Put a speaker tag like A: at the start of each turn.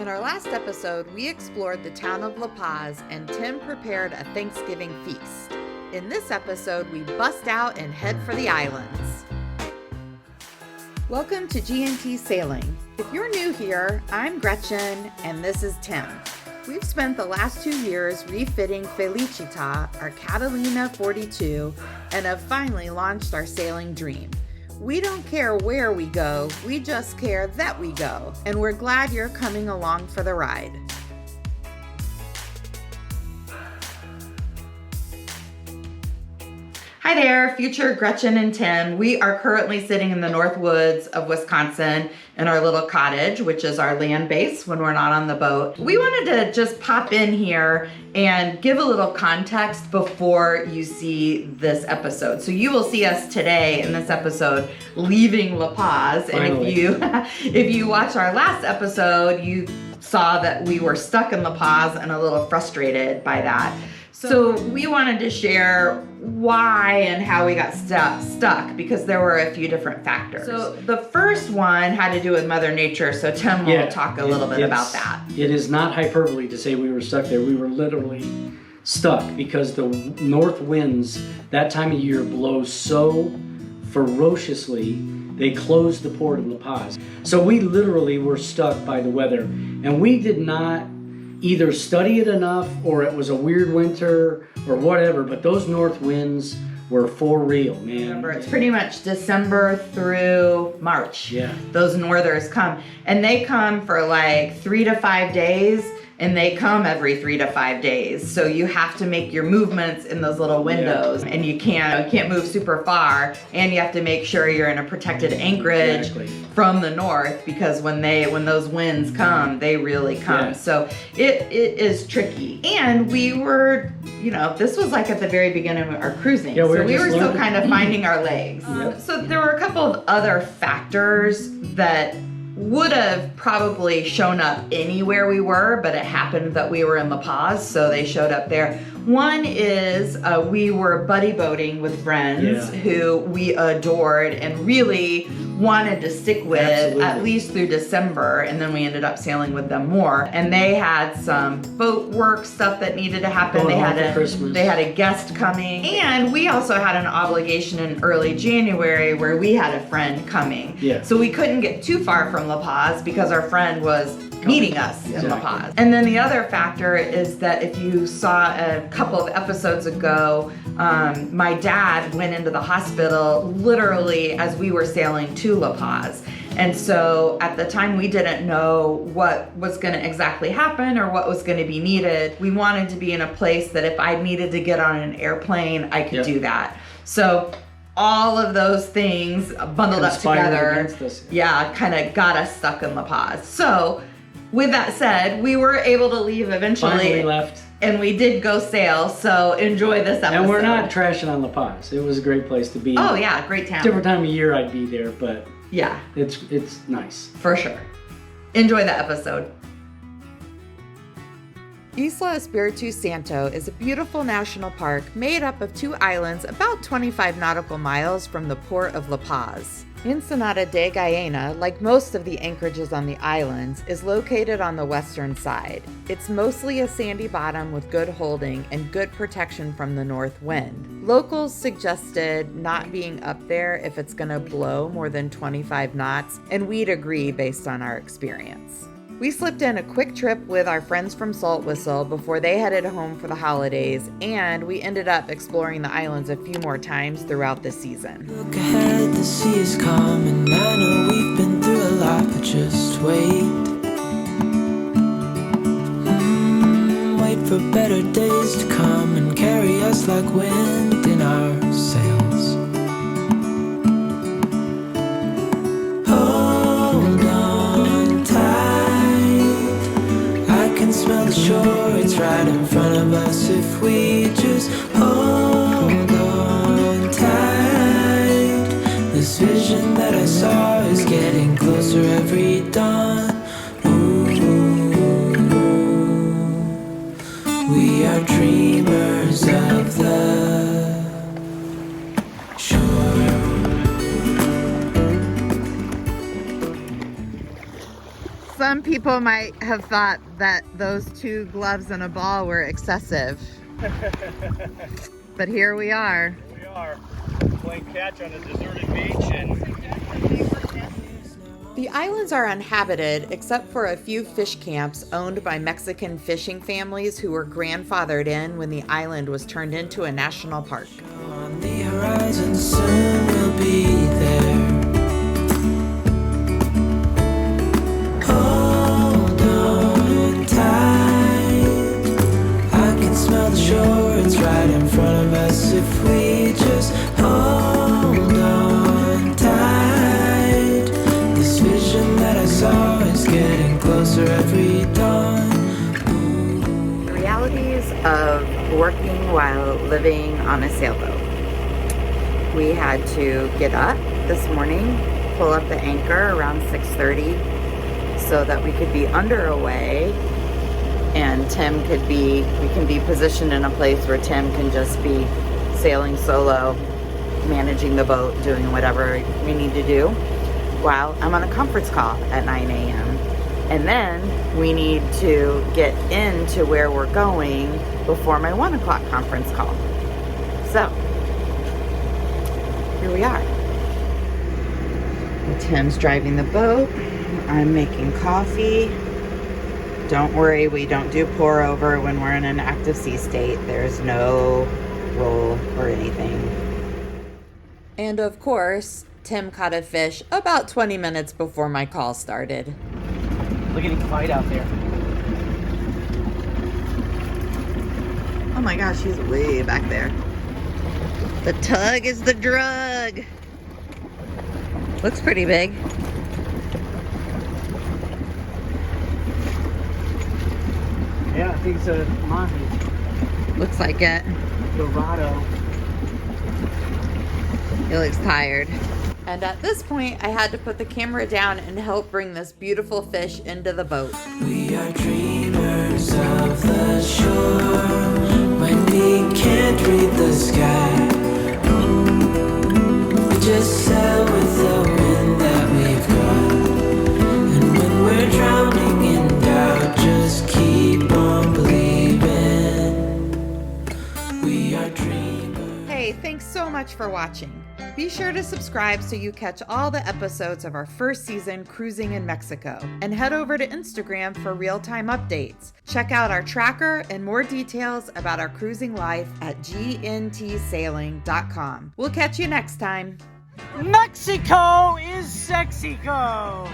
A: In our last episode, we explored the town of La Paz and Tim prepared a Thanksgiving feast. In this episode, we bust out and head for the islands. Welcome to G&T Sailing. If you're new here, I'm Gretchen and this is Tim. We've spent the last 2 years refitting Felicita, our Catalina 42, and have finally launched our sailing dream. We don't care where we go, we just care that we go, and we're glad you're coming along for the ride. Hi there, future Gretchen and Tim. We are currently sitting in the North Woods of Wisconsin in our little cottage, which is our land base when we're not on the boat. We wanted to just pop in here and give a little context before you see this episode. So you will see us today in this episode leaving La Paz.
B: Finally.
A: And if you watch our last episode, you saw that we were stuck in La Paz and a little frustrated by that. So we wanted to share why and how we got stuck because there were a few different factors. So the first one had to do with Mother Nature, so Tim will talk a little bit about that.
B: It is not hyperbole to say we were stuck there. We were literally stuck because the north winds that time of year blow so ferociously, they closed the port of La Paz. So we literally were stuck by the weather, and we did not either study it enough or it was a weird winter or whatever, but those north winds were for real, man.
A: Remember, it's pretty much December through March.
B: Yeah.
A: Those northers come, and they come for like 3 to 5 days, and they come every 3 to 5 days. So you have to make your movements in those little windows, and you can't move super far, and you have to make sure you're in a protected anchorage from the north, because when those winds come, they really come.
B: Yeah.
A: So it is tricky. And we were, this was like at the very beginning of our cruising.
B: Yeah,
A: we were still kind of finding our legs.
B: Yep.
A: So there were a couple of other factors that would have probably shown up anywhere we were, but it happened that we were in La Paz, so they showed up there. One is we were buddy boating with friends who we adored and really wanted to stick with at least through December, and then we ended up sailing with them more. And they had some boat work stuff that needed to happen. They had a guest coming, and we also had an obligation in early January where we had a friend coming.
B: Yeah.
A: So we couldn't get too far from La Paz because our friend was meeting us in La Paz. And then the other factor is that if you saw a couple of episodes ago, my dad went into the hospital literally as we were sailing to La Paz. And so at the time we didn't know what was going to exactly happen or what was going to be needed. We wanted to be in a place that if I needed to get on an airplane, I could do that. So all of those things bundled up together, kind of got us stuck in La Paz. So with that said, we were able to leave eventually.
B: Finally left.
A: And we did go sail, so enjoy this episode.
B: And we're not trashing on La Paz. It was a great place to be.
A: Oh yeah, great town.
B: Different time of year I'd be there, but
A: yeah,
B: it's nice.
A: For sure. Enjoy the episode. Isla Espiritu Santo is a beautiful national park made up of 2 islands about 25 nautical miles from the port of La Paz. Ensenada de Guyana, like most of the anchorages on the islands, is located on the western side. It's mostly a sandy bottom with good holding and good protection from the north wind. Locals suggested not being up there if it's going to blow more than 25 knots, and we'd agree based on our experience. We slipped in a quick trip with our friends from Salt Whistle before they headed home for the holidays, and we ended up exploring the islands a few more times throughout the season.
C: Look ahead, the sea is calm, and I know we've been through a lot, but just wait. Wait for better days to come and carry us like wind in our sails. Hold on tight, I can smell the shore, it's right in front of us if we just hold on tight. This vision that I saw is getting closer every dawn. We are dreamers of the shore.
A: Some people might have thought that those 2 gloves and a ball were excessive. But here we are.
D: Here we are, playing catch on a deserted beach.
A: The islands are uninhabited except for a few fish camps owned by Mexican fishing families who were grandfathered in when the island was turned into a national park.
C: On the horizon, soon we'll be there. Hold on tight. I can smell the shore, it's right in front of us. If we just hold on tight, this vision that I saw is getting closer every dawn.
A: The realities of working while living on a sailboat. We had to get up this morning, pull up the anchor around 6:30 so that we could be under a way and we can be positioned in a place where Tim can just be sailing solo, managing the boat, doing whatever we need to do while I'm on a conference call at 9 a.m. And then we need to get into where we're going before my 1 o'clock conference call. So, here we are. Tim's driving the boat. I'm making coffee. Don't worry, we don't do pour over when we're in an active sea state. There's no roll or anything. And of course, Tim caught a fish about 20 minutes before my call started.
B: Look at him fight out there.
A: Oh my gosh, he's way back there. The tug is the drug. Looks pretty big.
B: Yeah, I think it's a mahi.
A: Looks like it.
B: Dorado.
A: He looks tired. And at this point, I had to put the camera down and help bring this beautiful fish into the boat.
C: We are dreamers of the shore when we can't read the sky. We just sail with the wind that we've got. And when we're drowning in doubt, just keep on believing. We are dreamers.
A: Hey, thanks so much for watching. Be sure to subscribe so you catch all the episodes of our first season cruising in Mexico. And head over to Instagram for real-time updates. Check out our tracker and more details about our cruising life at gntsailing.com. We'll catch you next time.
D: Mexico is Sexico!